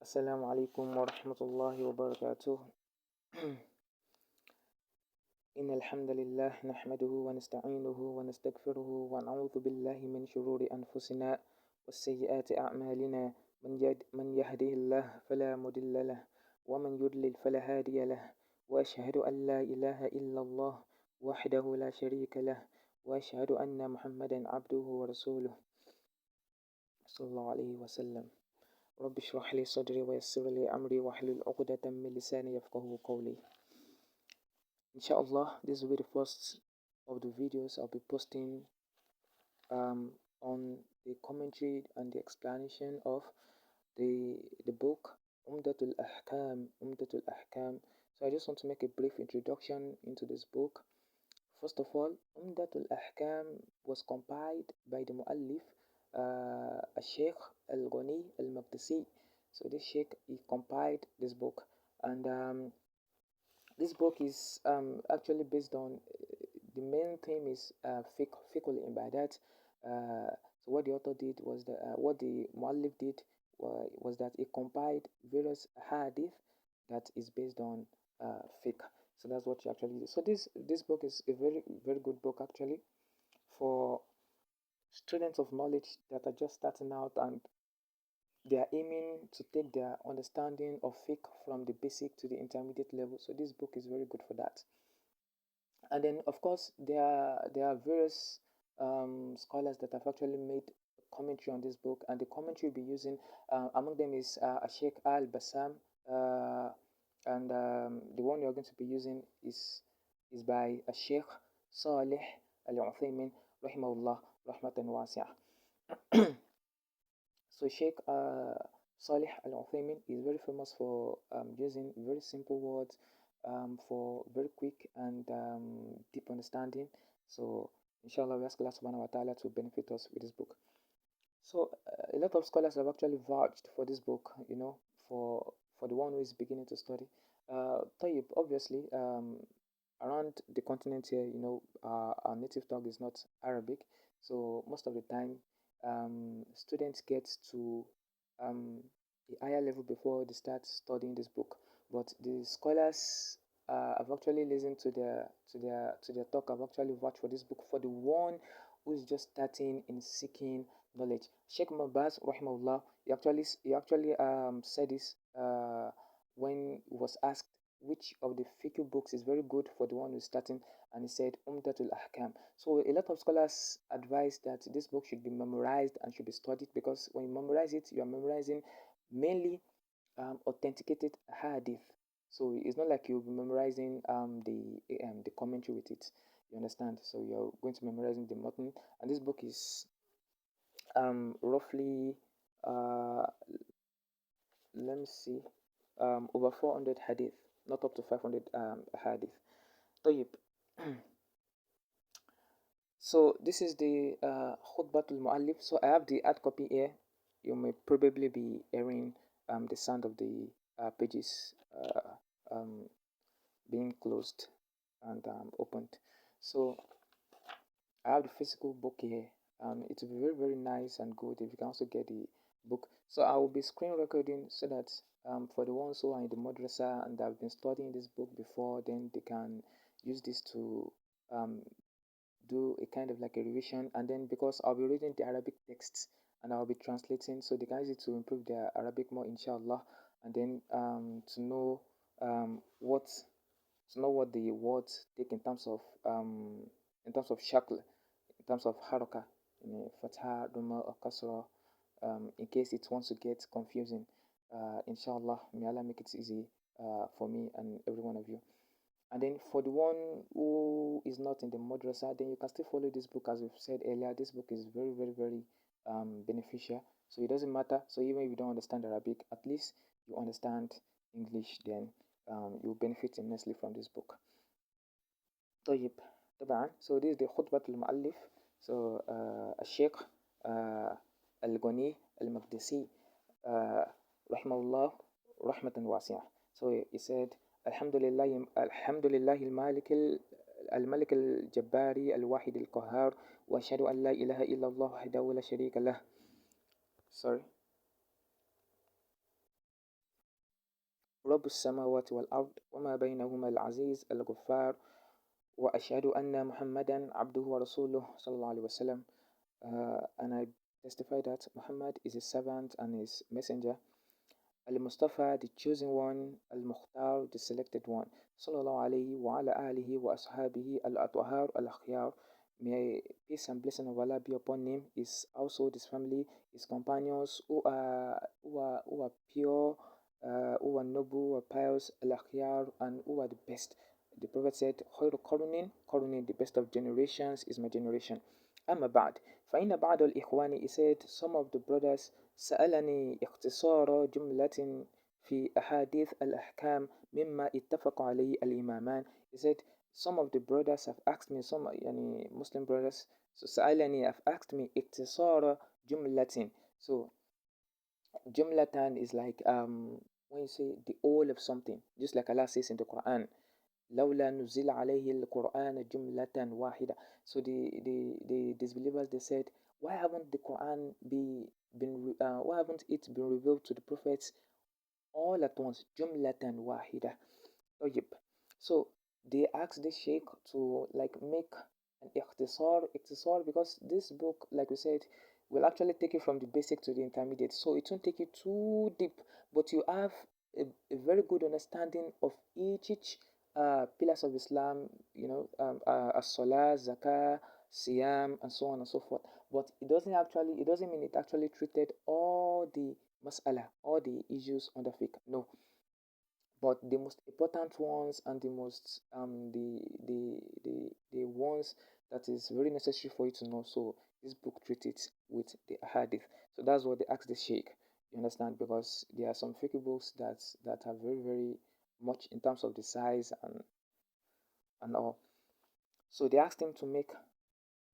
السلام عليكم ورحمة الله وبركاته. إن الحمد لله نحمده ونستعينه ونستغفره ونعوذ بالله من شرور أنفسنا والسيئات أعمالنا من يهده الله فلا مضل له ومن يضلل فلا هادي له وأشهد أن لا إله إلا الله وحده لا شريك له وأشهد أن محمدا عبده ورسوله صلى الله عليه وسلم. رب اشرح لي صدري ويسر لي أمري واحلل عقدة من لساني يفقهوا قولي. Inshallah, this will be the first of the videos I'll be posting on the commentary and the explanation of the book Umdatul-Ahkām. So I just want to make a brief introduction into this book. First of all, Umdatul-Ahkām was compiled by the Mu'allif Ash-Shaykh Al-Ghaniyy Al Maqdisiyy. So this Sheikh, he compiled this book, and this book is actually based on the main theme is fiqh al-ibadat. So what the author did was that what the Mu'allif did was that he compiled various hadith that is based on fiqh. So that's what he actually did. So this book is a very good book actually for students of knowledge that are just starting out and they are aiming to take their understanding of fiqh from the basic to the intermediate level. So this book is very good for that. And then of course there are various scholars that have actually made a commentary on this book, and the commentary we'll be using among them is Ash-Shaykh Al-Bassam, and the one you're going to be using is by Ash-Shaykh Salih Al-Uthaymīn rahimahullah rahmatan wasi'ah. So Sheikh Salih Al-Uthaymīn is very famous for using very simple words for very quick and deep understanding. So inshallah we ask Allah subhanahu wa ta'ala to benefit us with this book. So a lot of scholars have actually vouched for this book, you know, for the one who is beginning to study. Tayyib, obviously, around the continent here, you know, our native tongue is not Arabic, so most of the time students get to a higher level before they start studying this book. But the scholars have actually listened to their talk. Have actually vouched for this book for the one who is just starting in seeking knowledge. Sheikh Mabaz rahimahullah, he actually said this when he was asked which of the fiqh books is very good for the one who's starting, and he said Umdatul-Ahkām. So a lot of scholars advise that this book should be memorized and should be studied, because when you memorize it, you are memorizing mainly authenticated hadith. So it's not like you'll be memorizing the commentary with it. You understand? So you're going to be memorizing the mutton, and this book is roughly let me see, over 400 hadith, not up to 500 hadith. طيب. So this is the Khutbatul Mu'allif. So I have the hard copy here. You may probably be hearing the sound of the pages being closed and opened. So I have the physical book here. It will be very nice and good if you can also get the book. So I will be screen recording so that for the ones who are in the madrasa and have been studying this book before, then they can use this to do a kind of like a revision. And then because I'll be reading the Arabic texts and I'll be translating, so they can use it to improve their Arabic more, inshallah. And then to know what the words take in terms of shakl, in terms of haraka, you know, fatha, duma, or kasra, in case it wants to get confusing. Inshallah, may Allah make it easy for me and every one of you. And then for the one who is not in the madrasa, then you can still follow this book. As we've said earlier, this book is very beneficial. So it doesn't matter. So even if you don't understand Arabic, at least you understand English, then you'll benefit immensely from this book. طيب طبعا. So this is the Khutbatul Mu'allif. So Ash-Shaykh Al-Ghaniyy Al Maqdisiyy rahimahullah rahmatan wasi'ah. So he said, Alhamdulillah الملك الجبار الواحد القهار وأشهد أن لا إله إلا الله وحده لا شريك له. Sorry. رب السماوات والأرض وما بينهما العزيز الغفار وأشهد أن محمدا عبده ورسوله صلى الله عليه وسلم. And I testify that Muhammad is his servant and his messenger. Al-Mustafa, the chosen one, Al-Mukhtar, the selected one. Sallallahu alayhi wa ala alihi wa ashabihi al-atwahar al-akhyar. May peace and blessing of Allah be upon him, his household, his family, his companions who are pure, who are noble, who are pious, al-akhyar, and who are the best. The Prophet said, خير قرن, the best of generations is my generation. أما بعد فإن بعض الإخوان, he said, some of the brothers سألني اختصار جملة في أحاديث الأحكام مما اتفق عليه الإمامان. He said, some of the brothers have asked me, some يعني Muslim brothers, so سألني have asked me اختصار جملة. So jumlatan is like when you say the whole of something, just like Allah says in the Quran, لولا نزل عليه القرآن جملة واحدة. So the disbelievers, they said, why haven't the Quran why haven't it been revealed to the prophets all at once, جملة واحدة. طيب. So they asked the Sheikh to like make an ikhtisar because this book, like we said, will actually take you from the basic to the intermediate. So it won't take you too deep, but you have a very good understanding of each pillars of Islam, as-salah, zakah, siyam, and so on and so forth. But it doesn't mean it actually treated all the mas'ala, all the issues under fiqh. No. But the most important ones and the most the ones that is very necessary for you to know. So this book treats it with the hadith. So that's what they asked the Sheikh. You understand? Because there are some fiqh books that are very, very much in terms of the size and all. So they asked him to make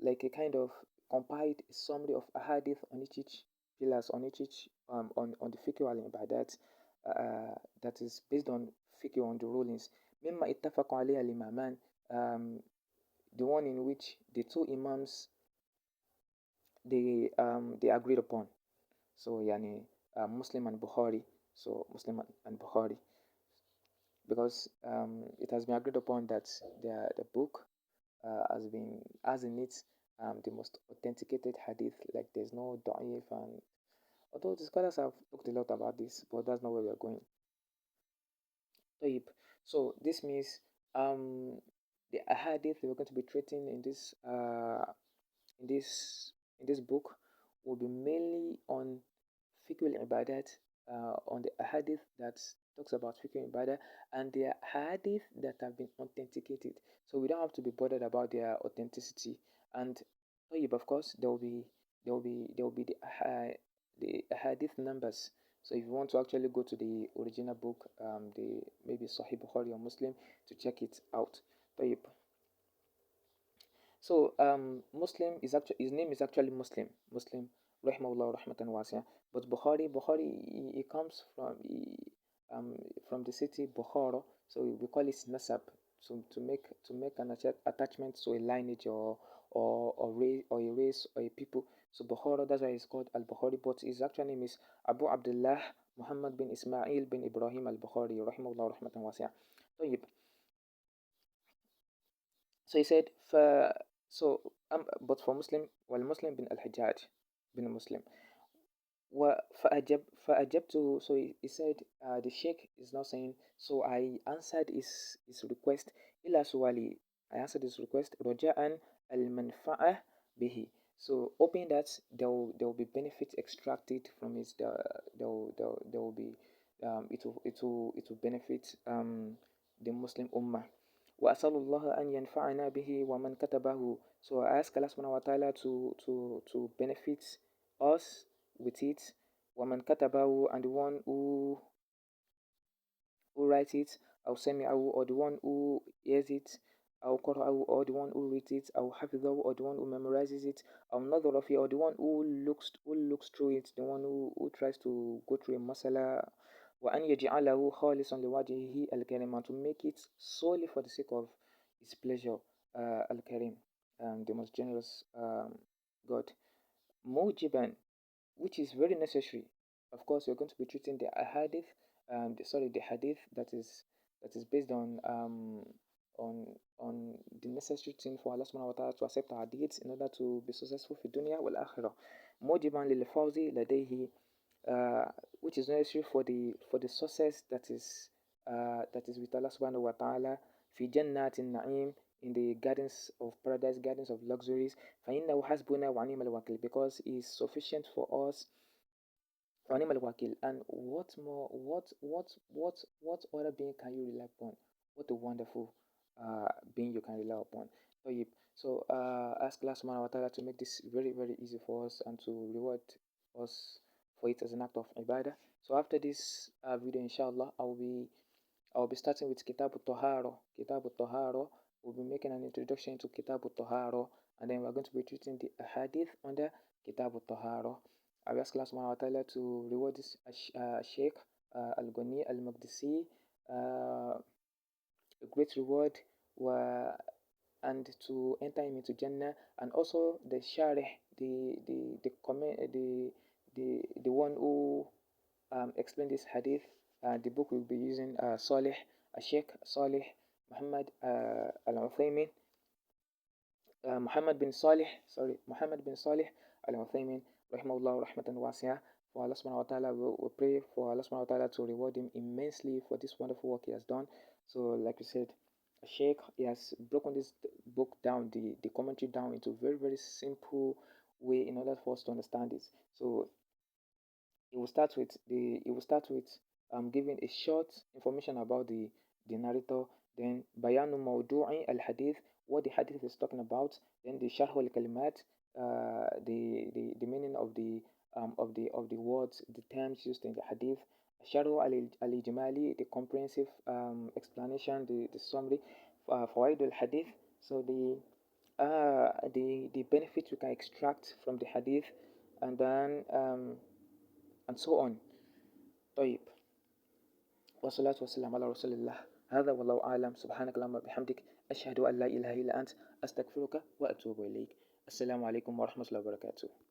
like a kind of compiled summary of ahadith on each pillars, on each on the fiqh wal ibadat, that is based on fiqh, on the rulings. Mimma ittafaqu alayhi al-imaman, the one in which the two imams they agreed upon. So yani Muslim and Bukhari. So Muslim and Bukhari, because it has been agreed upon that the book has in it the most authenticated hadith. Like there's no da'if, and although the scholars have talked a lot about this, but that's not where we are going. طيب. So this means the ahadith we're going to be treating in this book will be mainly on fiqh al-ibadat, on the ahadith that talks about fiqh al-ibadah, and the ahadith that have been authenticated. So we don't have to be bothered about their authenticity. And طيب, of course, there will be the ahadith numbers. So if you want to actually go to the original book, the maybe Sahih Bukhari or Muslim, to check it out. طيب. So Muslim is actually, his name is actually Muslim, rahimahullah rahmatan wasi'ah. But Bukhari, he comes from the city Bukhara, so we call it nasab. So to make an attachment to a lineage or a race or a people. So Bukhara, that's why it's called Al Bukhari. But his actual name is Abu Abdullah Muhammad bin Ismail bin Ibrahim Al Bukhari, rahimahullah rahmatan wasi'ah. طيب. So he said, but for Muslim, والمسلم بن الحجاج بن مسلم فأجبته. So he said, the Sheikh is now saying, so I answered his request. إلى سؤالي, I answered his request رجاء المنفعة به. So hoping that there will be benefits extracted from his, there will be it will benefit the Muslim Ummah. وأسأل الله أن ينفعنا به ومن كتبه. So I ask Allah subhanahu wa ta'ala to benefit us with it. ومن كتبه, and the one who writes it, أو سمعه, or the one who hears it, أو قرأه, or the one who reads it, أو حفظه, or the one who memorizes it, أو نظر فيه, or the one who looks through it, the one who tries to go through a masala. وأن يجعله خالصا لوجهه الكريم, and to make it solely for the sake of his pleasure, al-Karim, the most generous God. Mujiban, which is very necessary. Of course, we're going to be treating the ahadith the hadith that is based on on the necessary thing for Allah subhanahu wa ta'ala to accept our deeds in order to be successful في الدنيا والآخرة. موجبا للفوز لديه, which is necessary for the success that is with Allah subhanahu wa ta'ala في جنات النعيم, in the gardens of paradise, gardens of luxuries. فإنه حسبنا ونعم الوكيل, because he is sufficient for us. ونعم الوكيل, and what more, what other being can you rely upon? What a wonderful being you can rely upon. So ask Allah subhanahu wa ta'ala to make this very, very easy for us and to reward us for it as an act of ibadah. So after this video, inshallah, I'll be starting with Kitab al-Tahara. Kitab al-Tahara, we'll be making an introduction to Kitab al-Tahara, and then we're going to be treating the ahadith under Kitab al-Tahara. I ask Allah subhanahu wa ta'ala to reward this Shaykh Al-Ghaniyy Al Maqdisiyy a great reward, and to enter him into Jannah, and also the Sharih, the comment, the one who explained this hadith. The book will be using Ash-Shaykh Muhammad Al-Uthaymīn, Muhammad bin Salih Al-Uthaymīn, rahimahullah rahmatan wasi'ah. For Allah subhanahu wa ta'ala, we pray for Allah subhanahu wa ta'ala to reward him immensely for this wonderful work he has done. So like we said, Sheikh, he has broken this book down, the commentary down, into a very, very simple way in order for us to understand it. So he will start with giving a short information about the narrator, then bayanu mawdu'i al-hadith, what the hadith is talking about, then the sharh al-kalimat, the meaning of the words, the terms used in the hadith, sharh al-ijmali, the comprehensive explanation, the summary, fawaid al-hadith, so the benefits we can extract from the hadith, and then and so on. طيب والصلاة والسلام على رسول الله. هذا والله أعلم. سبحانك اللهم وبحمدك أشهد أن لا إله إلا أنت أستغفرك وأتوب إليك. السلام عليكم ورحمة الله وبركاته.